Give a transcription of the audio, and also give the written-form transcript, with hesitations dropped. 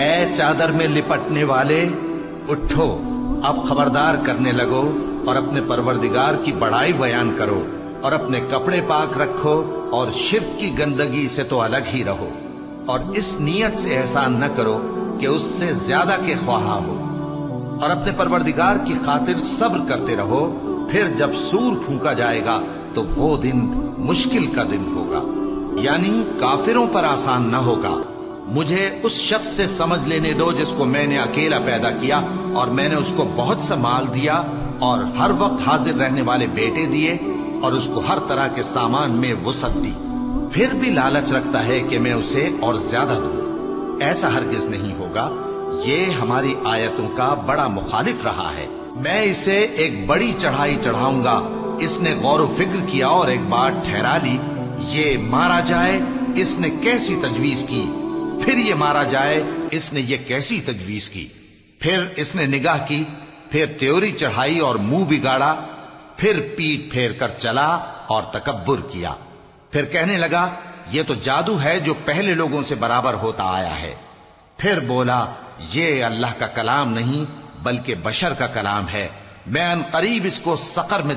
اے چادر میں لپٹنے والے، اٹھو، اب خبردار کرنے لگو اور اپنے پروردگار کی بڑائی بیان کرو، اور اپنے کپڑے پاک رکھو اور شرک کی گندگی سے تو الگ ہی رہو، اور اس نیت سے احسان نہ کرو کہ اس سے زیادہ کے خواہاں ہو، اور اپنے پروردگار کی خاطر صبر کرتے رہو، پھر جب سور پھونکا جائے گا تو وہ دن مشکل کا دن ہوگا، یعنی کافروں پر آسان نہ ہوگا۔ مجھے اس شخص سے سمجھ لینے دو جس کو میں نے اکیلا پیدا کیا، اور میں نے اس کو بہت سا مال دیا اور ہر وقت حاضر رہنے والے بیٹے دیے، اور اس کو ہر طرح کے سامان میں وسعت دی، پھر بھی لالچ رکھتا ہے کہ میں اسے اور زیادہ دوں۔ ایسا ہرگز نہیں ہوگا، یہ ہماری آیتوں کا بڑا مخالف رہا ہے۔ میں اسے ایک بڑی چڑھائی چڑھاؤں گا، اس نے غور و فکر کیا اور ایک بات ٹھہرا لی، یہ مارا جائے، اس نے کیسی تجویز کی، پھر یہ مارا جائے، اس نے یہ کیسی تجویز کی، پھر اس نے نگاہ کی، پھر تیوری چڑھائی اور منہ بگاڑا، پھر پیٹ پھیر کر چلا اور تکبر کیا، پھر کہنے لگا یہ تو جادو ہے جو پہلے لوگوں سے برابر ہوتا آیا ہے، پھر بولا یہ اللہ کا کلام نہیں بلکہ بشر کا کلام ہے، میں ان قریب اس کو سقر میں